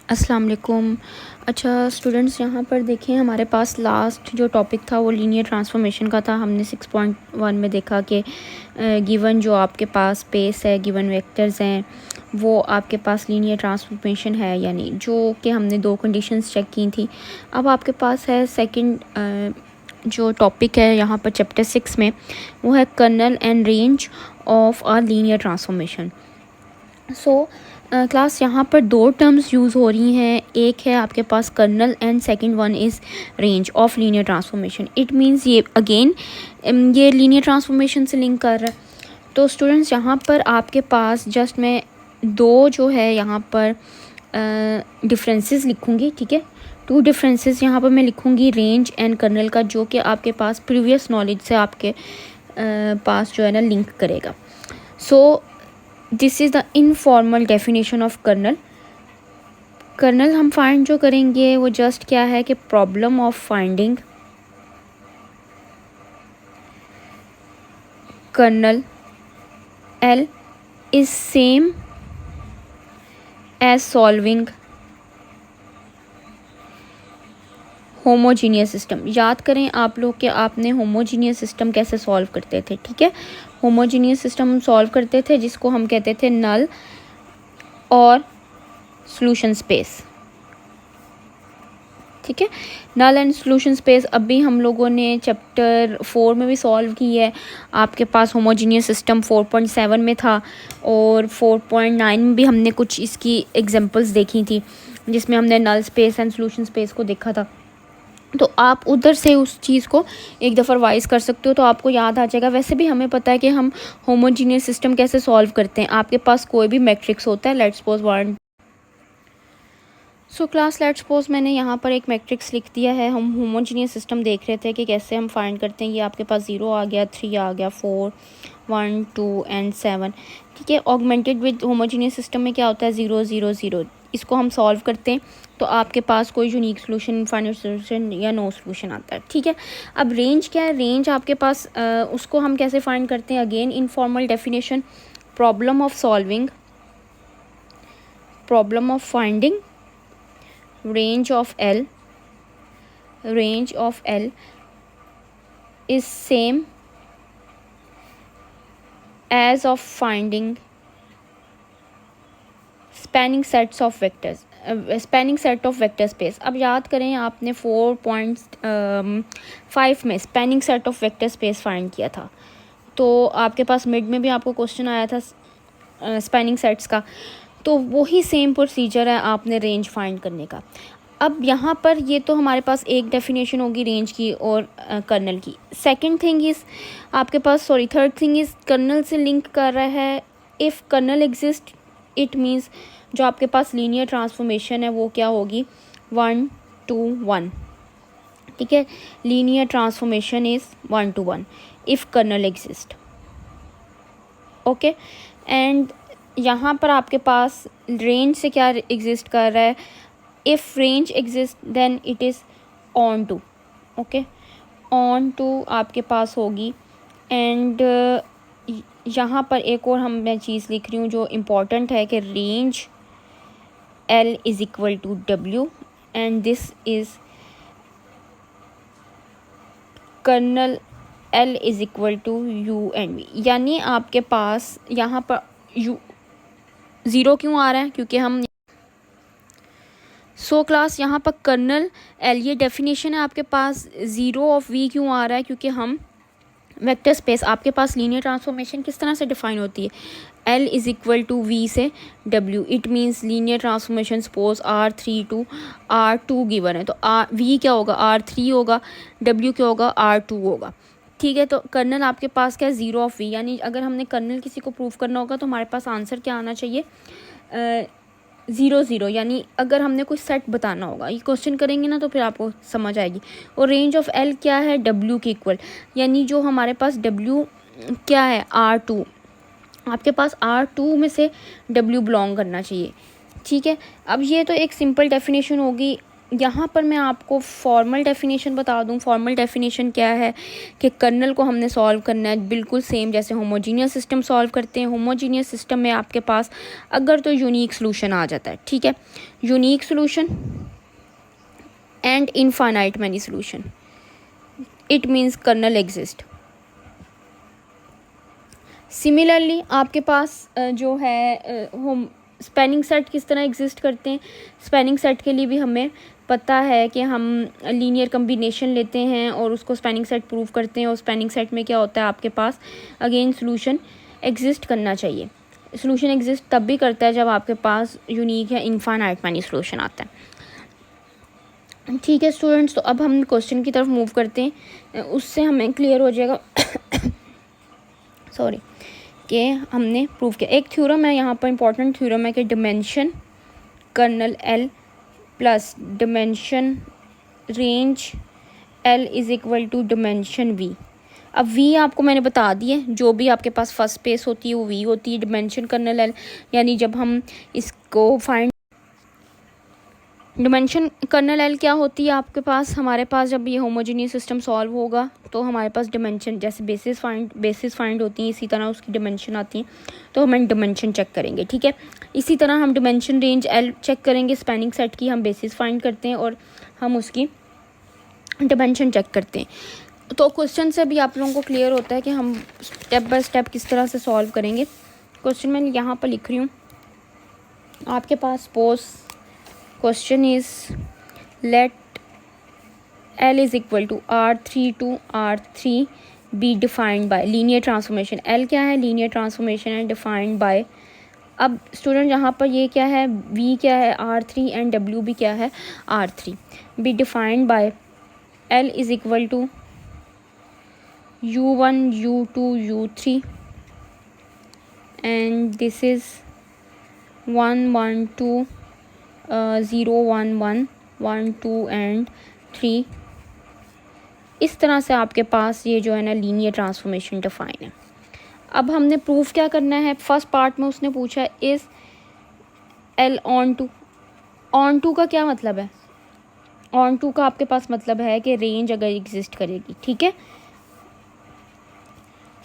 अस्सलाम वालेकुम। अच्छा स्टूडेंट्स, यहाँ पर देखें हमारे पास लास्ट जो टॉपिक था वो लीनियर ट्रांसफॉर्मेशन का था। हमने 6.1 में देखा कि गिवन जो आपके पास स्पेस है, गिवन वेक्टर्स हैं, वो आपके पास लीनियर ट्रांसफॉर्मेशन है यानी, जो कि हमने दो कंडीशंस चेक की थी। अब आपके पास है सेकंड जो टॉपिक है यहाँ पर चैप्टर 6 में, वो है kernel and range of a linear transformation. So class यहाँ पर दो टर्म्स यूज़ हो रही हैं। एक है आपके पास kernel and second one is range of linear transformation. It means ये अगेन ये लीनियर ट्रांसफॉर्मेशन से लिंक कर रहा है। तो स्टूडेंट्स यहाँ पर आपके पास जस्ट मैं दो जो है यहाँ पर डिफरेंसेस लिखूँगी, ठीक है। टू डिफरेंसेस यहाँ पर मैं लिखूँगी रेंज एंड कर्नल का, जो कि आपके पास प्रीवियस नॉलेज से आपके पास जो है ना लिंक करेगा। So this is the informal definition of kernel. Kernel हम फाइंड जो करेंगे वो जस्ट क्या है कि problem of finding kernel L is same as solving homogeneous system. याद करें आप लोग कि आपने होमोजीनियस सिस्टम कैसे सॉल्व करते थे, ठीक है। होमोजीनियस सिस्टम हम सॉल्व करते थे जिसको हम कहते थे नल और सॉल्यूशन स्पेस, ठीक है। नल एंड सॉल्यूशन स्पेस अभी हम लोगों ने चैप्टर 4 में भी सॉल्व की है। आपके पास होमोजीनियस सिस्टम 4.7 में था और 4.9 में भी हमने कुछ इसकी एग्जांपल्स देखी थी जिसमें हमने null space and solution space को देखा था। तो आप उधर से उस चीज़ को एक दफ़ा रिवाइज कर सकते हो तो आपको याद आ जाएगा। वैसे भी हमें पता है कि हम होमोजीनियस सिस्टम कैसे सॉल्व करते हैं। आपके पास कोई भी मैट्रिक्स होता है, let's suppose 1। So class let's suppose मैंने यहाँ पर एक मैट्रिक्स लिख दिया है। हम होमोजीनियस सिस्टम देख रहे थे कि कैसे हम फाइंड करते हैं। ये आपके पास 0 आ गया, 3 आ गया, 4, 1, 2 एंड 7, ठीक है। ऑगमेंटेड विद होमोजीनियस सिस्टम में क्या होता है, 0 0 0। इसको हम सॉल्व करते हैं तो आपके पास कोई यूनिक सोल्यूशन, फाइनल सोल्यूशन या नो सोल्यूशन आता है, ठीक है। अब रेंज क्या है, रेंज आपके पास उसको हम कैसे फाइंड करते हैं। Again informal definition, problem of solving, problem of finding range of L is same as of finding spanning sets of vectors, spanning set of vector space. अब याद करें आपने 4.5 में spanning set of vector space find किया था। तो आपके पास mid में भी आपको क्वेश्चन आया था स्पैनिंग सेट्स का। तो वही सेम प्रोसीजर है आपने रेंज फाइंड करने का। अब यहाँ पर ये तो हमारे पास एक डेफिनेशन होगी रेंज की और कर्नल की। सेकंड थिंग इज़ आपके पास थर्ड थिंग इज़ कर्नल से लिंक कर रहा है। If kernel exist it means जो आपके पास लीनियर ट्रांसफॉर्मेशन है वो क्या होगी, 1 to 1, ठीक है। Linear transformation is 1 to 1 if kernel exist, okay. And यहाँ पर आपके पास रेंज से क्या एग्जिस्ट कर रहा है, if range exist then it is onto, okay, onto आपके पास होगी। एंड यहाँ पर एक और मैं चीज़ लिख रही हूँ जो इम्पोर्टेंट है कि range L is equal to W and this is kernel L is equal to U and V। यानी आपके पास यहाँ पर U 0 क्यों आ रहा है, क्योंकि हम क्लास यहाँ पर कर्नल L, ये डेफिनेशन है आपके पास। 0 ऑफ V क्यों आ रहा है, क्योंकि हम वेक्टर स्पेस, आपके पास लीनियर ट्रांसफॉर्मेशन किस तरह से डिफाइन होती है, L is equal to V से W। It means linear transformation suppose R3 to R2 given है तो V क्या होगा, R3 होगा, W क्या होगा, R2 होगा, ठीक है। तो कर्नल आपके पास क्या है, 0 ऑफ V। यानी अगर हमने कर्नल किसी को प्रूव करना होगा तो हमारे पास आंसर क्या आना चाहिए, 0 0। यानी अगर हमने कोई सेट बताना होगा, ये क्वेश्चन करेंगे ना तो फिर आपको समझ आएगी। और रेंज ऑफ L क्या है, W के इक्वल। यानी जो हमारे पास W क्या है, R2, आपके पास R2 में से W बिलोंग करना चाहिए, ठीक है। अब ये तो एक सिंपल डेफिनेशन होगी यहाँ पर मैं आपको फॉर्मल डेफिनेशन बता दूँ। फॉर्मल डेफिनेशन क्या है कि कर्नल को हमने सॉल्व करना है बिल्कुल सेम जैसे होमोजीनियस सिस्टम सॉल्व करते हैं। होमोजीनियस सिस्टम में आपके पास अगर तो यूनिक सोल्यूशन आ जाता है, ठीक है, unique solution and infinite many solution, it means kernel exist. Similarly आपके पास जो है होम स्पैनिंग सेट किस तरह एग्जिस्ट करते हैं। स्पैनिंग सेट के लिए भी हमें पता है कि हम लीनियर कम्बिनेशन लेते हैं और उसको स्पैनिंग सेट प्रूव करते हैं। और स्पैनिंग सेट में क्या होता है, आपके पास अगेन सोल्यूशन एग्जिस्ट करना चाहिए। सोल्यूशन एग्जिस्ट तब भी करता है जब आपके पास यूनिक या इनफाइनाइट मैनी सोल्यूशन आता है। ठीक है स्टूडेंट्स, तो अब हम क्वेश्चन की तरफ मूव करते हैं, उससे हमें क्लियर हो जाएगा सॉरी कि हमने प्रूव किया। एक थ्योरम है यहाँ पर, इंपॉर्टेंट थ्योरम है कि dimension kernel L plus dimension range L is equal to dimension V. अब वी आपको मैंने बता दिए, जो भी आपके पास फर्स्ट स्पेस होती है वो वी होती है। डिमेंशन कर्नल एल यानी जब हम इसको फाइंड, डिमेंशन कर्नल एल क्या होती है आपके पास, हमारे पास जब ये होमोजीनियस सिस्टम सॉल्व होगा तो हमारे पास डिमेंशन जैसे बेसिस फाइंड होती हैं, इसी तरह उसकी डिमेंशन आती है, तो हम डिमेंशन चेक करेंगे। ठीक है, इसी तरह हम डिमेंशन रेंज एल चेक करेंगे। स्पैनिंग सेट की हम बेसिस फाइंड करते हैं और हम उसकी डिमेंशन चेक करते हैं। तो क्वेश्चन से भी आप लोगों को क्लियर होता है कि हम स्टेप बाय स्टेप किस तरह से सॉल्व करेंगे। क्वेश्चन मैं यहाँ पर लिख रही हूँ आपके पास। Suppose question is let L is equal to R3 to R3 be defined by linear transformation। L क्या है, linear transformation है, defined by। अब स्टूडेंट यहाँ पर ये क्या है, V क्या है R3 एंड W भी क्या है R3, be defined by L is equal to U1 U2 U3 and this is 1 1 2 0 1 1 1 2 and 3। इस तरह से आपके पास ये जो है ना लीनियर ट्रांसफॉर्मेशन डिफाइन है। अब हमने प्रूफ क्या करना है। फर्स्ट पार्ट में उसने पूछा इज़ एल ऑन टू का क्या मतलब है। ऑन टू का आपके पास मतलब है कि रेंज अगर एग्जिस्ट करेगी, ठीक है।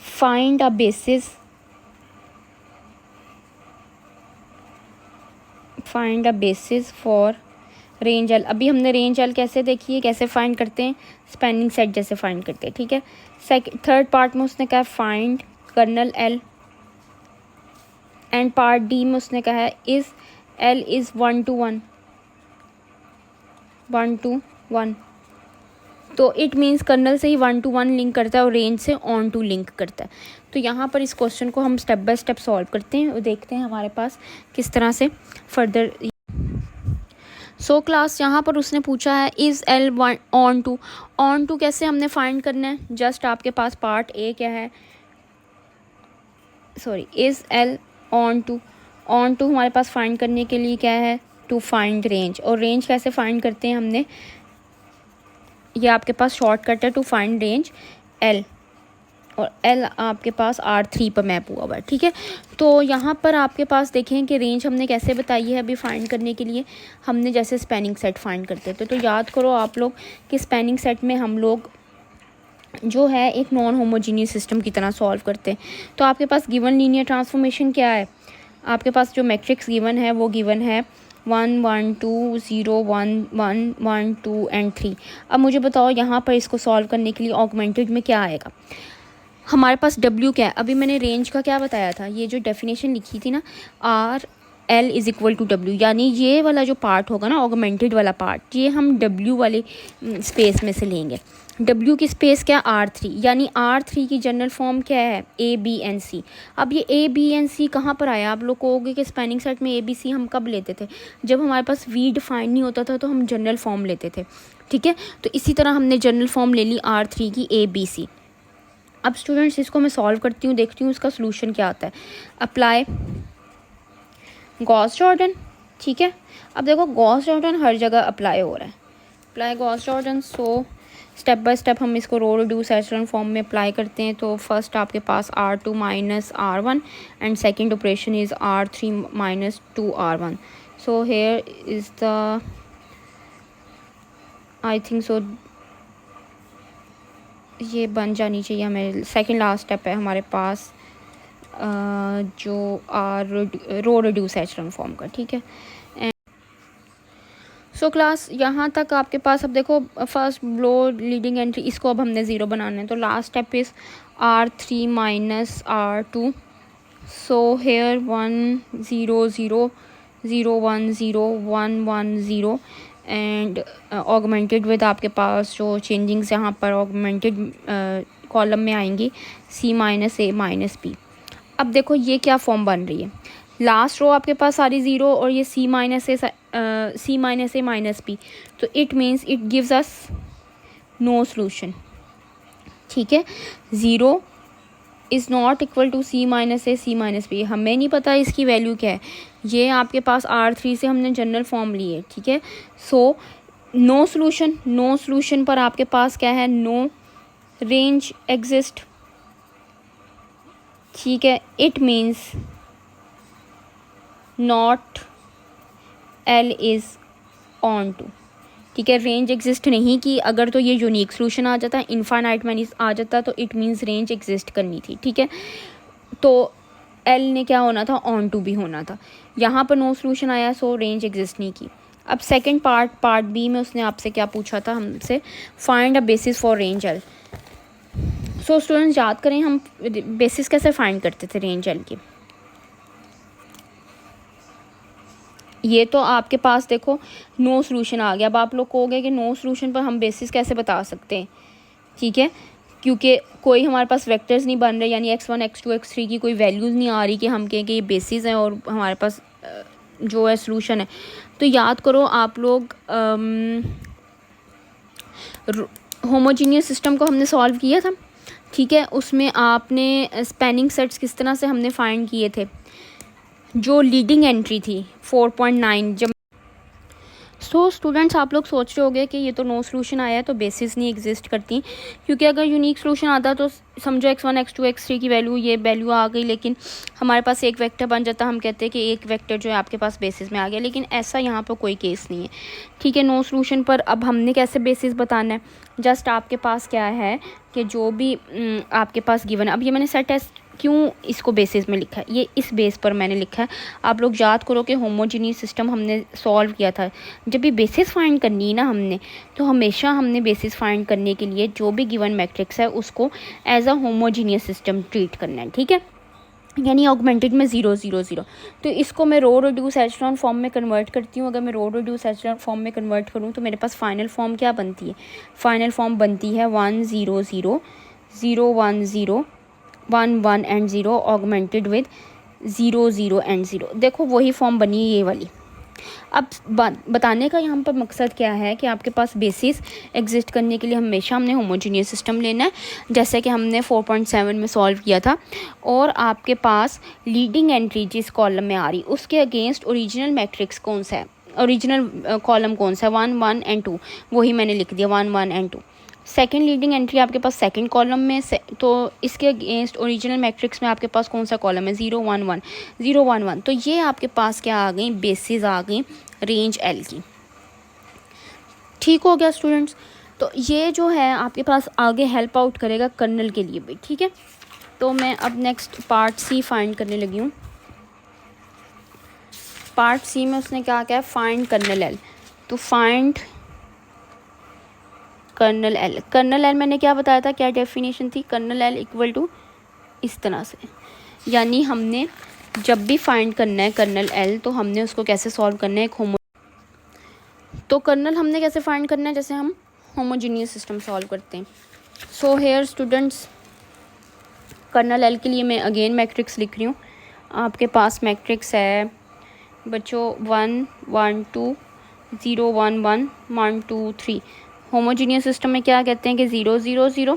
Find a basis, find a basis for range L. अभी हमने रेंज एल कैसे देखी है, कैसे फाइंड करते हैं, स्पैनिंग सेट जैसे फाइंड करते हैं, ठीक है। थर्ड पार्ट में उसने कहा find kernel L and part D में उसने कहा है is L is 1 to 1 1 to 1। तो इट मीन्स कर्नल से ही 1 to 1 लिंक करता है और रेंज से ऑन टू लिंक करता है। तो यहाँ पर इस क्वेश्चन को हम स्टेप बाय स्टेप सॉल्व करते हैं और देखते हैं हमारे पास किस तरह से फर्दर। सो क्लास यहाँ पर उसने पूछा है इज़ एल ऑन टू कैसे हमने फाइंड करना है। जस्ट आपके पास पार्ट ए क्या है, sorry, is L onto हमारे पास फाइंड करने के लिए क्या है, टू फाइंड रेंज। और रेंज कैसे फाइंड करते हैं हमने, ये आपके पास शॉर्टकट है टू फाइंड रेंज एल, और एल आपके पास R3 पर मैप हुआ हुआ है, ठीक है। तो यहाँ पर आपके पास देखें कि रेंज हमने कैसे बताई है अभी फाइंड करने के लिए, हमने जैसे स्पैनिंग सेट फाइंड करते थे। तो याद करो आप लोग कि स्पैनिंग सेट में हम लोग जो है एक नॉन होमोजीनियस सिस्टम की तरह सॉल्व करते हैं। तो आपके पास गिवन लीनियर ट्रांसफॉर्मेशन क्या है, आपके पास जो मैट्रिक्स गिवन है वो गिवन है 1 1 2 0 1 1 1 2 एंड 3। अब मुझे बताओ यहाँ पर इसको सॉल्व करने के लिए ऑगमेंटेड में क्या आएगा। हमारे पास W क्या है, अभी मैंने रेंज का क्या बताया था, ये जो डेफिनेशन लिखी थी ना, R L is equal to W, यानी ये वाला जो पार्ट होगा ना ऑगमेंटेड वाला पार्ट, ये हम W वाले स्पेस में से लेंगे। W की स्पेस क्या है R3, यानी R3 की जनरल फॉर्म क्या है A B and C। अब ये A B and C कहाँ पर आया, आप लोग कहोगे कि स्पैनिंग सेट में A B C हम कब लेते थे, जब हमारे पास V डिफाइन नहीं होता था तो हम जनरल फॉर्म लेते थे, ठीक है। तो इसी तरह हमने जनरल फॉर्म ले ली R3 की A B C। अब स्टूडेंट्स इसको मैं सॉल्व करती हूँ, देखती हूँ इसका सोल्यूशन क्या आता है। अप्लाई गॉस जॉर्डन, ठीक है। अब देखो गॉस जॉर्डन हर जगह अप्लाई हो रहा है, apply Gauss Jordan. So step by step हम इसको रो रिड्यूस एचेलॉन फॉर्म में अप्लाई करते हैं। तो फर्स्ट आपके पास R2 minus R1 and second operation is R3 minus 2 R1। So here is the I think so ये बन जानी चाहिए हमें। सेकंड लास्ट स्टेप है हमारे पास जो रो रिड्यूस एचलॉन फॉर्म का, ठीक है। सो क्लास यहाँ तक आपके पास, अब देखो फर्स्ट लो लीडिंग एंट्री, इसको अब हमने ज़ीरो बनाना है, तो last step is R3 minus R2। So here 1 0 0 0 1 0 1 1 0 and augmented with आपके पास जो चेंजिंग्स यहाँ पर ऑगमेंटेड कॉलम में आएंगी C minus A minus B। अब देखो ये क्या फॉर्म बन रही है, लास्ट रो आपके पास सारी ज़ीरो और ये C minus A minus B, तो it means it gives us no solution, ठीक है। Zero is not equal to C minus B, हमें नहीं पता इसकी वैल्यू क्या है, ये आपके पास R3 से हमने जनरल फॉर्म ली है, ठीक है। सो नो सोल्यूशन पर आपके पास क्या है, नो रेंज एग्जिस्ट, ठीक है। It means not L is onto, ठीक है। रेंज एग्जिस्ट नहीं की, अगर तो ये यूनिक सोल्यूशन आ जाता, इनफाइनाइट मैनी आ जाता, तो इट मीन्स रेंज एग्जिस्ट करनी थी, ठीक है। तो L ने क्या होना था, ऑन टू भी होना था, यहाँ पर नो सोल्यूशन आया, सो रेंज एग्जिस्ट नहीं की। अब सेकंड पार्ट बी में उसने आपसे क्या पूछा था हमसे, find a basis for range L। So students याद करें हम बेसिस कैसे फाइंड करते थे रेंज L की। ये तो आपके पास देखो नो सोल्यूशन आ गया, अब आप लोग कहोगे कि नो सोल्यूशन पर हम बेसिस कैसे बता सकते हैं, ठीक है, क्योंकि कोई हमारे पास वेक्टर्स नहीं बन रहे, यानी x1 x2 x3 की कोई वैल्यूज़ नहीं आ रही कि हम कहें कि ये बेसिस हैं और हमारे पास जो है सोल्यूशन है। तो याद करो आप लोग होमोजीनियस सिस्टम को हमने सॉल्व किया था, ठीक है। उसमें आपने स्पैनिंग सेट्स किस तरह से हमने फाइंड किए थे, जो लीडिंग एंट्री थी 4.9, जब सो स्टूडेंट्स आप लोग सोच रहे होंगे कि ये तो नो सोल्यूशन आया है तो बेसिस नहीं एग्जिस्ट करती, क्योंकि अगर यूनिक सोल्यूशन आता तो समझो x1 x2 x3 की वैल्यू, ये वैल्यू आ गई, लेकिन हमारे पास एक वेक्टर बन जाता, हम कहते हैं कि एक वेक्टर जो है आपके पास बेसिस में आ गया, लेकिन ऐसा यहाँ पर कोई केस नहीं है, ठीक है। नो सोल्यूशन पर अब हमने कैसे बेसिस बताना है, जस्ट आपके पास क्या है कि जो भी आपके पास गिवन है, अब ये मैंने सेट टेस्ट क्यों इसको बेसिस में लिखा है, ये इस बेस पर मैंने लिखा है। आप लोग याद करो कि होमोजीनियस सिस्टम हमने सॉल्व किया था, जब भी बेसिस फाइंड करनी है ना हमने, तो हमेशा हमने बेसिस फाइंड करने के लिए जो भी गिवन मैट्रिक्स है उसको as a homogeneous system treat करना है, ठीक है, यानी ऑगमेंटेड में 0 0 0। तो इसको मैं रो रिड्यूस एचलॉन फॉर्म में कन्वर्ट करती हूँ। अगर मैं रो रिड्यूस एचलॉन फॉर्म में कन्वर्ट करूँ तो मेरे पास फाइनल फॉर्म क्या बनती है, फाइनल फॉर्म बनती है 1 0 0 0 1 0 1 1 एंड 0 ऑगमेंटेड विद 0 0 एंड 0। देखो वही फॉर्म बनी ये वाली। अब बताने का यहाँ पर मकसद क्या है कि आपके पास बेसिस एग्जिस्ट करने के लिए हमेशा हमने होमोजीनियस सिस्टम लेना है, जैसे कि हमने 4.7 में सॉल्व किया था, और आपके पास लीडिंग एंट्री जिस कॉलम में आ रही उसके अगेंस्ट ओरिजिनल मैट्रिक्स कौन सा है, ओरिजिनल कॉलम कौन सा है, 1 1 एंड 2, वही मैंने लिख दिया 1 1 एंड 2। सेकेंड लीडिंग एंट्री आपके पास सेकंड कॉलम में तो इसके अगेंस्ट ओरिजिनल मैट्रिक्स में आपके पास कौन सा कॉलम है, 0 1 1 0 1 1। तो ये आपके पास क्या आ गई, बेसिस आ गई रेंज L की, ठीक हो गया स्टूडेंट्स। तो ये जो है आपके पास आगे हेल्प आउट करेगा कर्नल के लिए भी, ठीक है। तो मैं अब नेक्स्ट पार्ट सी फाइंड करने लगी हूँ। पार्ट सी में उसने क्या क्या है, फाइंड कर्नल L। तो find kernel L, kernel L मैंने क्या बताया था, क्या डेफिनेशन थी, कर्नल L इक्वल टू इस तरह से, यानी हमने जब भी फाइंड करना है कर्नल L तो हमने उसको कैसे सॉल्व करना है, एक तो कर्नल हमने कैसे फाइंड करना है, जैसे हम होमोजीनियस सिस्टम सॉल्व करते हैं। So here students kernel L के लिए मैं अगेन मैट्रिक्स लिख रही हूँ। आपके पास मैट्रिक्स है बच्चों 1 1 2 0 1 1 1 2 3। होमोजीनियस सिस्टम में क्या कहते हैं कि 0 0 0,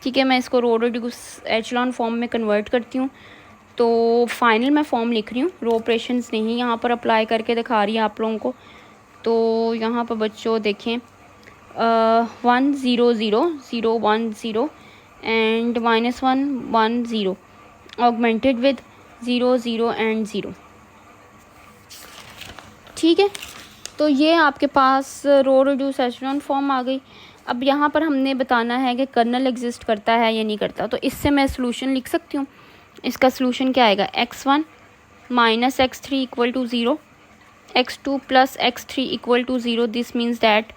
ठीक है। मैं इसको रो रिड्यूस एचलॉन फॉर्म में कन्वर्ट करती हूँ, तो फाइनल मैं फॉर्म लिख रही हूँ, रो ऑपरेशंस नहीं यहाँ पर अप्लाई करके दिखा रही है आप लोगों को। तो यहाँ पर बच्चों देखें 1 0 0 0 1 0 एंड -1 1 0 ऑगमेंटेड विद 0 0 एंड 0, ठीक है। तो ये आपके पास रो रिड्यूस एचेलॉन फॉर्म आ गई। अब यहाँ पर हमने बताना है कि कर्नल एग्जिस्ट करता है या नहीं करता। तो इससे मैं सोल्यूशन लिख सकती हूँ। इसका सोल्यूशन क्या आएगा, x1 minus x3 equal to 0, x2 plus x3 equal to 0। This means that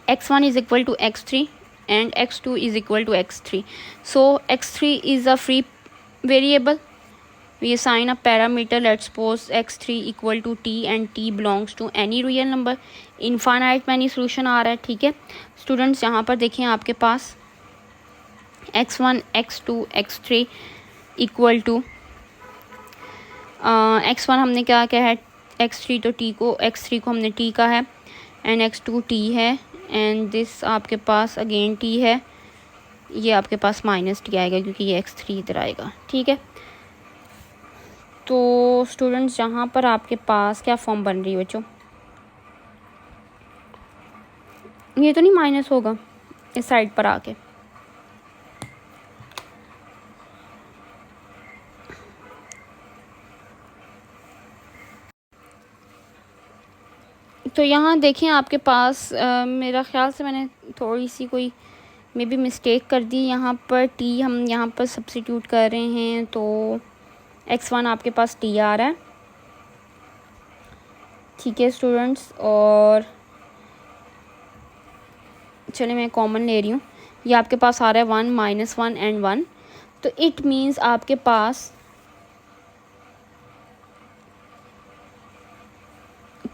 x1 is equal to x3 and x2 is equal to x3. So x3 is a free variable. We assign a parameter. Let's suppose x3 equal to t and t belongs to any real number. Infinite many solution आ रहा है, ठीक है students. यहाँ पर देखिए आपके पास x1 x2 x3 equal to x1 हमने क्या है, x3 तो t को, x3 को हमने t का है, एंड x2 t है, एंड दिस आपके पास अगेन t है। ये आपके पास माइनस t आएगा क्योंकि ये x3 इधर आएगा, ठीक है। तो स्टूडेंट्स यहाँ पर आपके पास क्या फॉर्म बन रही है बच्चों, ये तो नहीं माइनस होगा इस साइड पर आके, तो यहाँ देखें आपके पास मेरा ख़्याल से मैंने थोड़ी सी कोई मे बी मिस्टेक कर दी। यहाँ पर t हम यहाँ पर सब्स्टिट्यूट कर रहे हैं, तो x1 आपके पास t आ रहा है, ठीक है स्टूडेंट्स। और चलिए मैं कॉमन ले रही हूँ, ये आपके पास आ रहा है 1 माइनस 1 एंड 1। तो इट मीन्स आपके पास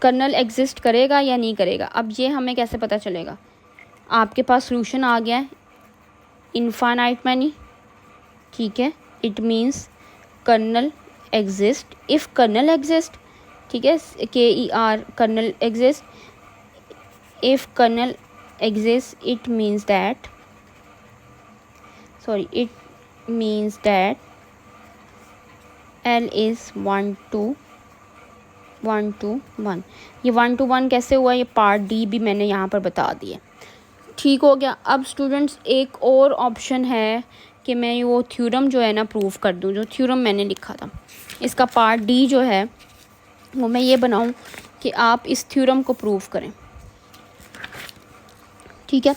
कर्नल एग्जिस्ट करेगा या नहीं करेगा। अब ये हमें कैसे पता चलेगा, आपके पास सोल्यूशन आ गया है इनफाइनाइट मैनी, ठीक है। It means kernel exist, if kernel exist, ठीक है, KER kernel exist, if kernel exist it means that L is 1 to 1। ये 1 to 1 कैसे हुआ, ये पार्ट डी भी मैंने यहाँ पर बता दिया, ठीक हो गया। अब स्टूडेंट्स एक और ऑप्शन है कि मैं वो थ्योरम जो है ना प्रूव कर दूँ, जो थ्योरम मैंने लिखा था, इसका पार्ट डी जो है वो मैं ये बनाऊँ कि आप इस थ्योरम को प्रूव करें, ठीक है।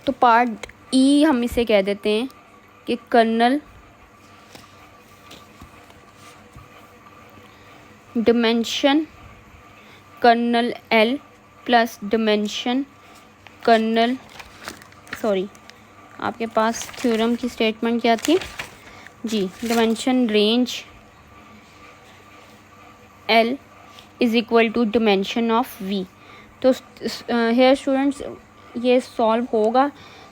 तो पार्ट ई हम इसे कह देते हैं कि kernel dimension kernel L plus dimension kernel, आपके पास थ्योरम की स्टेटमेंट क्या थी जी, dimension range L is equal to dimension of V। तो हेयर स्टूडेंट्स ये सॉल्व होगा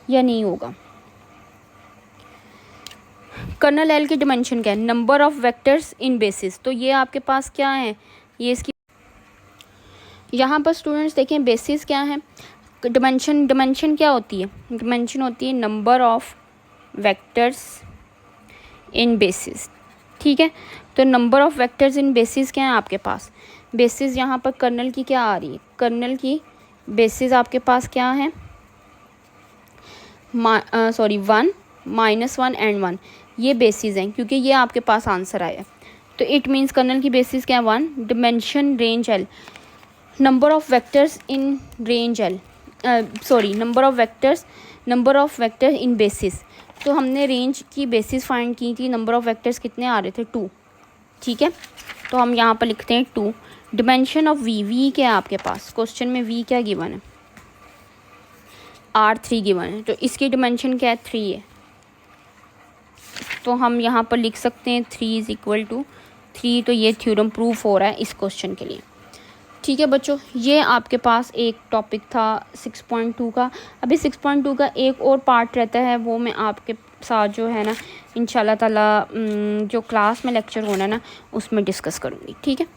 या नहीं होगा। कर्नल L की डिमेंशन क्या है, number of vectors in basis. तो ये आपके पास क्या है, ये इसकी यहाँ पर स्टूडेंट्स देखें बेसिस क्या है, डिमेंशन क्या होती है, डिमेंशन होती है number of vectors in basis, ठीक है। तो number of vectors in basis क्या है आपके पास, बेसिस यहाँ पर कर्नल की क्या आ रही है, कर्नल की बेसिस आपके पास क्या है, 1 माइनस 1 एंड 1, ये बेसिस हैं क्योंकि ये आपके पास आंसर आया। तो इट मीन्स कर्नल की बेसिस क्या है 1, dimension range L, number of vectors in range L, number of vectors in basis. तो हमने रेंज की बेसिस फाइंड की थी, नंबर ऑफ वेक्टर्स कितने आ रहे थे 2, ठीक है। तो हम यहाँ पर लिखते हैं 2। डिमेंशन ऑफ V क्या है आपके पास, क्वेश्चन में V क्या गिवन है, R3 गिवन है, तो इसकी डिमेंशन क्या है 3 है। तो हम यहाँ पर लिख सकते हैं 3 इज़ इक्वल टू 3। तो ये थ्योरम प्रूफ हो रहा है इस क्वेश्चन के लिए, ठीक है बच्चों। ये आपके पास एक टॉपिक था 6.2 का। अभी 6.2 का एक और पार्ट रहता है, वो मैं आपके साथ जो है ना इंशाल्लाह ताला जो क्लास में लेक्चर होना है ना उसमें डिस्कस करूँगी, ठीक है।